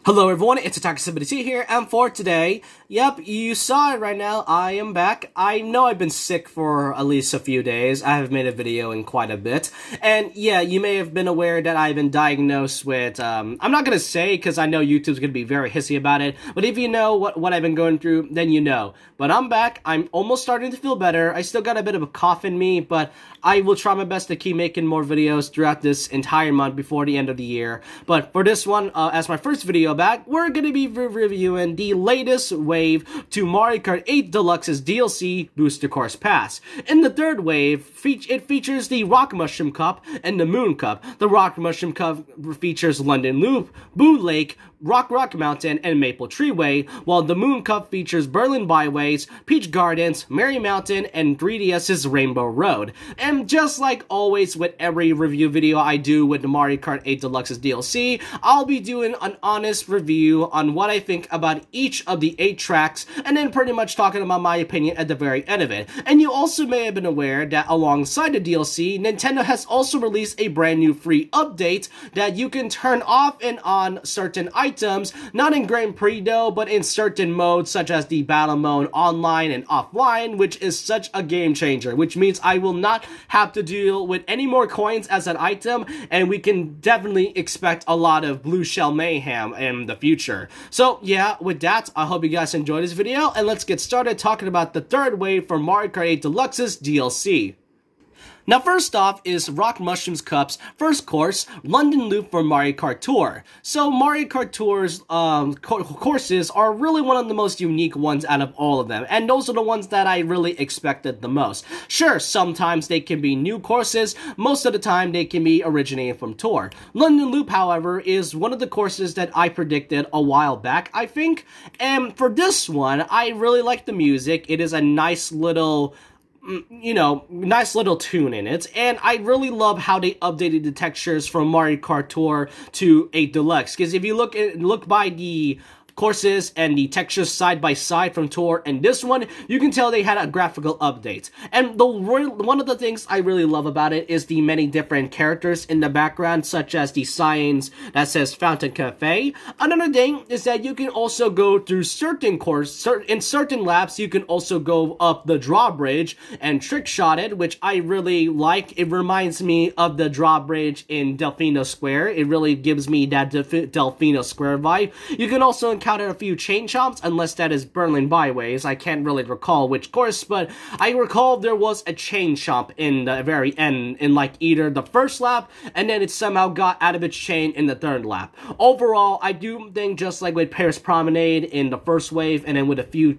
Hello everyone, it's Attack72 here, and for today, yep, you saw it right now, I am back. I know I've been sick for at least a few days. I haven't made a video in quite a bit, and yeah, you may have been aware that I've been diagnosed with, I'm not gonna say because I know YouTube's gonna be very hissy about it, but if you know what I've been going through, then you know. But I'm back, I'm almost starting to feel better. I still got a bit of a cough in me, but I will try my best to keep making more videos throughout this entire month before the end of the year. But for this one, as my first video back, we're gonna be reviewing the latest wave to Mario Kart 8 Deluxe's DLC Booster Course Pass. In the third wave, it features the Rock Mushroom Cup and the Moon Cup. The Rock Mushroom Cup features London Loop, Boo Lake, Rock Mountain, and Maple Treeway, while the Moon Cup features Berlin Byways, Peach Gardens, Merry Mountain, and 3DS's Rainbow Road. And just like always with every review video I do with the Mario Kart 8 Deluxe's DLC, I'll be doing an honest review on what I think about each of the 8 tracks, and then pretty much talking about my opinion at the very end of it. And you also may have been aware that alongside the DLC, Nintendo has also released a brand new free update that you can turn off and on certain items, not in Grand Prix though, but in certain modes such as the battle mode online and offline, which is such a game changer, which means I will not have to deal with any more coins as an item, and we can definitely expect a lot of blue shell mayhem in the future. So yeah, with that, I hope you guys enjoyed this video, and let's get started talking about the third wave for Mario Kart 8 Deluxe's DLC. Now first off is Rock Mushrooms Cup's first course, London Loop for Mario Kart Tour. So Mario Kart Tour's courses are really one of the most unique ones out of all of them, and those are the ones that I really expected the most. Sure, sometimes they can be new courses, most of the time they can be originating from Tour. London Loop, however, is one of the courses that I predicted a while back, I think, and for this one, I really like the music. It is a nice little nice little tune in it, and I really love how they updated the textures from Mario Kart Tour to 8 Deluxe, because if you look by the courses and the textures side by side from Tour and this one, you can tell they had a graphical update. And one of the things I really love about it is the many different characters in the background, such as the signs that says Fountain Cafe. Another thing is that you can also go through in certain laps, you can also go up the drawbridge and trick shot it, which I really like. It reminds me of the drawbridge in Delfino Square. It really gives me that Delfino Square vibe. You can also encounter a few chain chomps, unless that is Berlin Byways. I can't really recall which course, but I recall there was a chain chomp in the very end, in like either the first lap, and then it somehow got out of its chain in the third lap. Overall, I do think just like with Paris Promenade in the first wave, and then with a few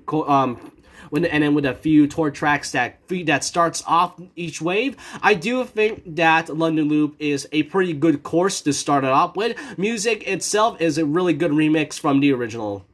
tour tracks that starts off each wave, I do think that London Loop is a pretty good course to start it off with. Music itself is a really good remix from the original.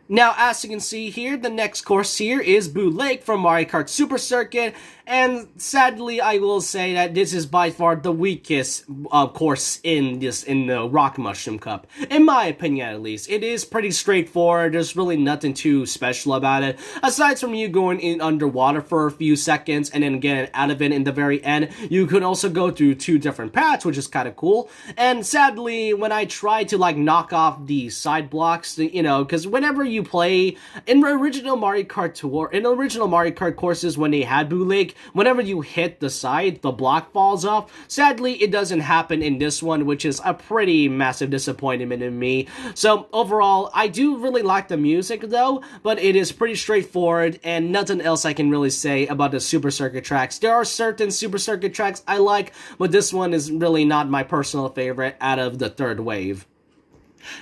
Now, as you can see here, the next course here is Boo Lake from Mario Kart Super Circuit, and sadly, I will say that this is by far the weakest course in the Rock Mushroom Cup. In my opinion, at least. It is pretty straightforward. There's really nothing too special about it. Aside from you going in underwater for a few seconds and then getting out of it in the very end, you can also go through 2 different paths, which is kind of cool. And sadly, when I try to like knock off the side blocks, because whenever you play in the original Mario Kart Tour, in the original Mario Kart courses when they had Boo Lake, whenever you hit the side, the block falls off. Sadly, it doesn't happen in this one, which is a pretty massive disappointment in me. So overall, I do really like the music though, but it is pretty straightforward and nothing else I can really say about the Super Circuit tracks. There are certain Super Circuit tracks I like, but this one is really not my personal favorite out of the third wave.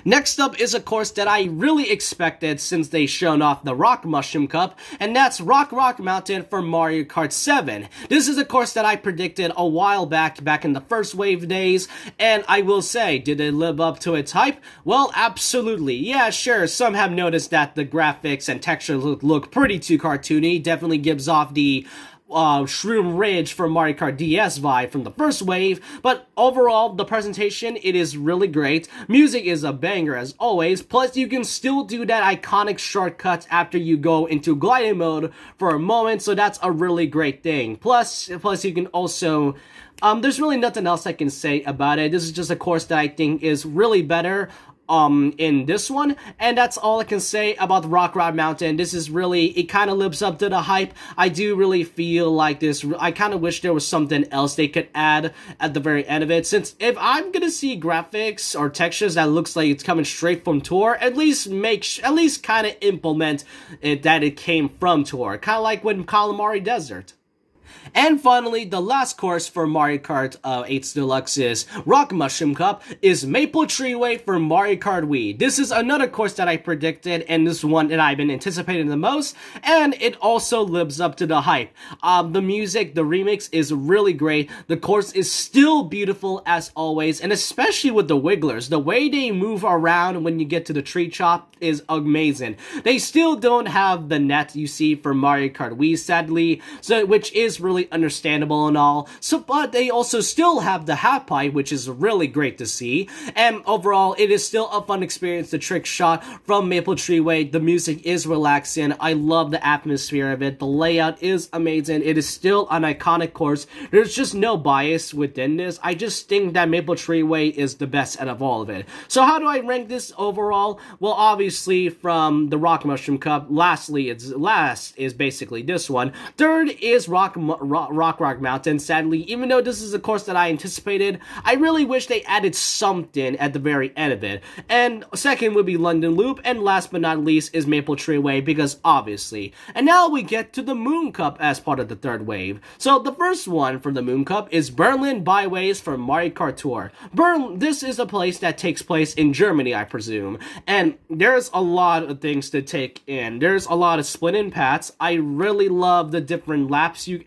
Next up is a course that I really expected since they shown off the Rock Mushroom Cup, and that's Rock Mountain for Mario Kart 7. This is a course that I predicted a while back in the first wave days, and I will say, did it live up to its hype? Well, absolutely. Yeah, sure, some have noticed that the graphics and textures look pretty too cartoony. Definitely gives off the Shroom Ridge from Mario Kart DS vibe from the first wave, but overall, the presentation, it is really great. Music is a banger as always, plus you can still do that iconic shortcuts after you go into gliding mode for a moment, so that's a really great thing. Plus you can also there's really nothing else I can say about it. This is just a course that I think is really better in this one, and that's all I can say about Rock Mountain. This is really, it kind of lives up to the hype. I do really feel like this, I kind of wish there was something else they could add at the very end of it, since if I'm gonna see graphics or textures that looks like it's coming straight from Tour, at least kind of implement it that it came from Tour, kind of like with Calamari Desert. And finally, the last course for Mario Kart 8 Deluxe's Rock Mushroom Cup is Maple Treeway for Mario Kart Wii. This is another course that I predicted, and this one that I've been anticipating the most, and it also lives up to the hype. The music, the remix is really great. The course is still beautiful as always, and especially with the wigglers. The way they move around when you get to the tree top is amazing. They still don't have the net you see for Mario Kart Wii, sadly, so which is really understandable and all. So, but they also still have the half pipe, which is really great to see. And overall, it is still a fun experience. The trick shot from Maple Treeway, the music is relaxing. I love the atmosphere of it. The layout is amazing. It is still an iconic course. There's just no bias within this. I just think that Maple Treeway is the best out of all of it. So how do I rank this overall? Well, obviously from the Rock Mushroom Cup, last is basically this one. Third is Rock Mountain. Sadly, even though this is a course that I anticipated, I really wish they added something at the very end of it. And second would be London Loop, and last but not least is Maple Treeway, because obviously. And now we get to the Moon Cup as part of the third wave. So the first one for the Moon Cup is Berlin Byways for Mario Kart Tour. This is a place that takes place in Germany, I presume, and there's a lot of things to take in. There's a lot of split-in paths. I really love the different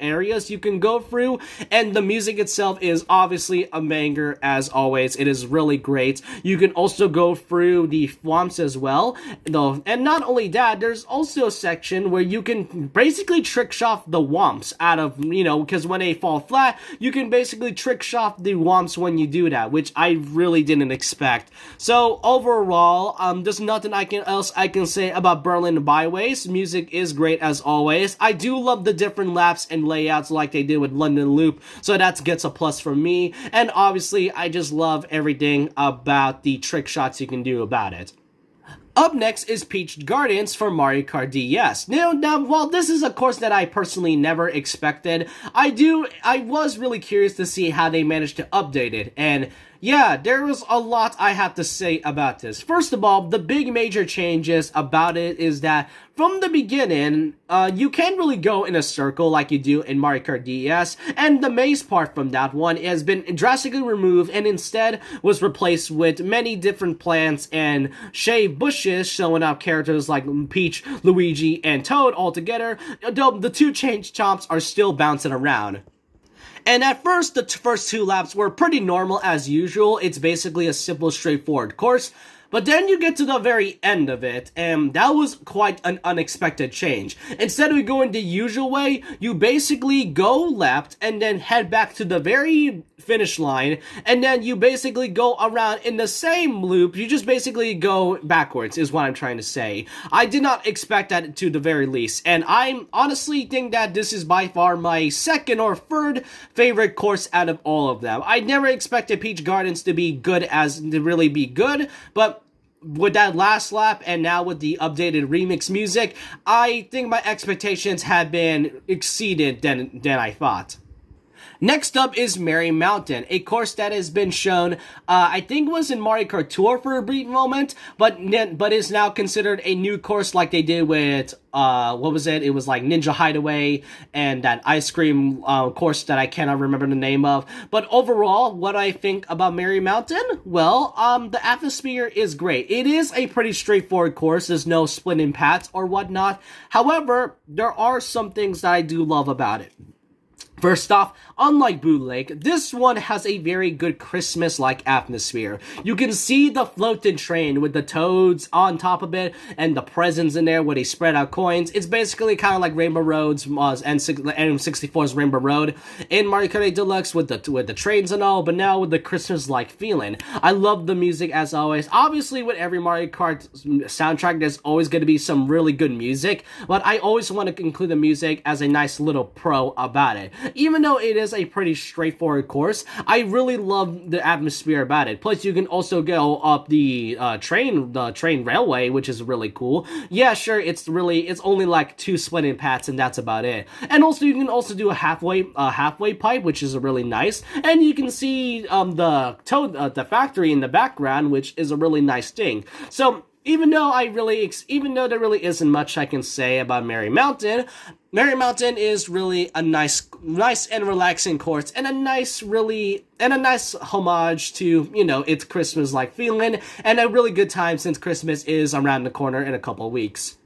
areas you can go through, and the music itself is obviously a banger as always. It is really great. You can also go through the swamps as well, though, and not only that, there's also a section where you can basically trick shot the womps out of, because when they fall flat, you can basically trick shot the womps when you do that, which I really didn't expect. So overall, there's nothing else I can say about Berlin Byways. Music is great as always. I do love the different laps and layouts like they did with London Loop, so that gets a plus from me. And obviously, I just love everything about the trick shots you can do about it. Up next is Peach Gardens for Mario Kart DS. Now, while this is a course that I personally never expected, I was really curious to see how they managed to update it, and yeah, there was a lot I have to say about this. First of all, the big major changes about it is that from the beginning, you can't really go in a circle like you do in Mario Kart DS, and the maze part from that one has been drastically removed and instead was replaced with many different plants and shaved bushes showing up characters like Peach, Luigi, and Toad all together, though the two changed chomps are still bouncing around. And at first, the first two laps were pretty normal as usual. It's basically a simple, straightforward course. But then you get to the very end of it, and that was quite an unexpected change. Instead of going the usual way, you basically go left and then head back to the very finish line, and then you basically go around in the same loop. You just basically go backwards, is what I'm trying to say. I did not expect that to the very least, and I honestly think that this is by far my second or third favorite course out of all of them. I never expected Peach Gardens to really be good, but with that last lap and now with the updated remix music, I think my expectations have been exceeded than I thought. Next up is Merry Mountain, a course that has been shown, I think was in Mario Kart Tour for a brief moment, but is now considered a new course like they did with, what was it? It was like Ninja Hideaway and that ice cream course that I cannot remember the name of. But overall, what I think about Merry Mountain? Well, the atmosphere is great. It is a pretty straightforward course. There's no split-in paths or whatnot. However, there are some things that I do love about it. First off, unlike Bootleg, this one has a very good Christmas-like atmosphere. You can see the floating train with the toads on top of it and the presents in there where they spread out coins. It's basically kind of like Rainbow Road's N64's Rainbow Road in Mario Kart 8 Deluxe with the trains and all, but now with the Christmas-like feeling. I love the music as always. Obviously, with every Mario Kart soundtrack, there's always going to be some really good music, but I always want to include the music as a nice little pro about it. even though it is a pretty straightforward course, I really love the atmosphere about it. Plus, you can also go up the train railway, which is really cool. Yeah, sure, it's only like 2 splitting paths, and that's about it. And also, you can also do a halfway pipe, which is really nice. And you can see the factory in the background, which is a really nice thing. So even though there really isn't much I can say about Merry Mountain is really a nice and relaxing course, and a nice homage to, its Christmas-like feeling, and a really good time since Christmas is around the corner in a couple weeks.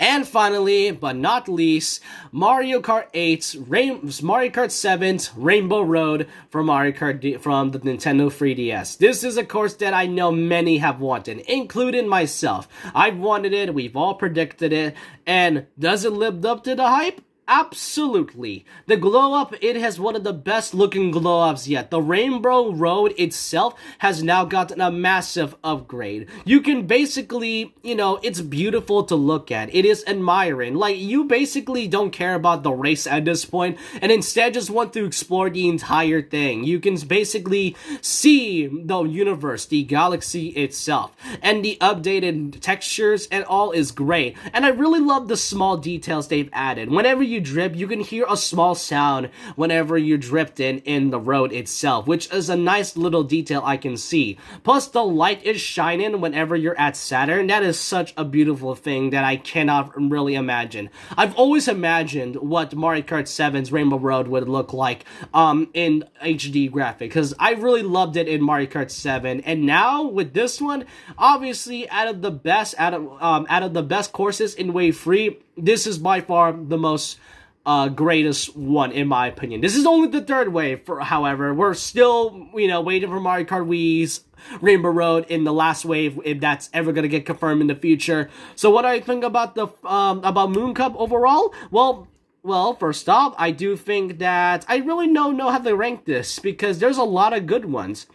And finally, but not least, Mario Kart 7's Rainbow Road from from the Nintendo 3DS. This is a course that I know many have wanted, including myself. I've wanted it, we've all predicted it, and does it live up to the hype? Absolutely. The glow-up, it has one of the best looking glow-ups yet. The Rainbow Road itself has now gotten a massive upgrade. You can basically, it's beautiful to look at. It is admiring. Like, you basically don't care about the race at this point, and instead just want to explore the entire thing. You can basically see the universe, the galaxy itself, and the updated textures and all is great. And I really love the small details they've added. Whenever you drip, you can hear a small sound whenever you drift in the road itself, which is a nice little detail I can see. Plus, the light is shining whenever you're at Saturn. That is such a beautiful thing that I cannot really imagine. I've always imagined what Mario Kart 7's Rainbow Road would look like in HD graphic, because I really loved it in Mario Kart 7, and now with this one, obviously out of the best courses in Wave 3, this is by far the most greatest one in my opinion. This is only the third wave, however. We're still, waiting for Mario Kart Wii's Rainbow Road in the last wave, if that's ever gonna get confirmed in the future. So what do I think about about Moon Cup overall? Well, first off, I do think that I really don't know how to rank this, because there's a lot of good ones.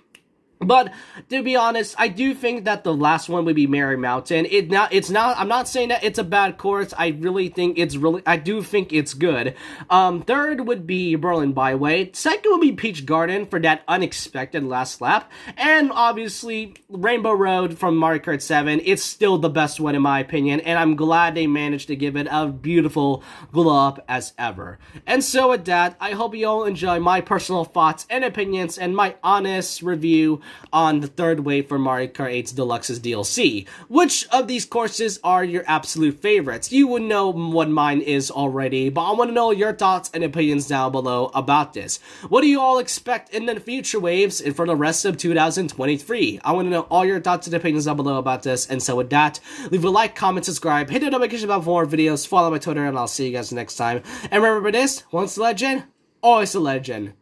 But to be honest, I do think that the last one would be Merry Mountain. I'm not saying that it's a bad course. I do think it's good. Third would be Berlin Byway. Second would be Peach Garden for that unexpected last lap. And obviously, Rainbow Road from Mario Kart 7. It's still the best one in my opinion, and I'm glad they managed to give it a beautiful glow up as ever. And so with that, I hope you all enjoy my personal thoughts and opinions and my honest review on the third wave for Mario Kart 8's Deluxe's DLC. Which of these courses are your absolute favorites? You would know what mine is already, but I want to know your thoughts and opinions down below about this. What do you all expect in the future waves and for the rest of 2023? I want to know all your thoughts and opinions down below about this, and so with that, leave a like, comment, subscribe, hit the notification bell for more videos, follow my Twitter, and I'll see you guys next time. And remember this, once a legend, always a legend.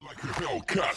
Like a Hellcat.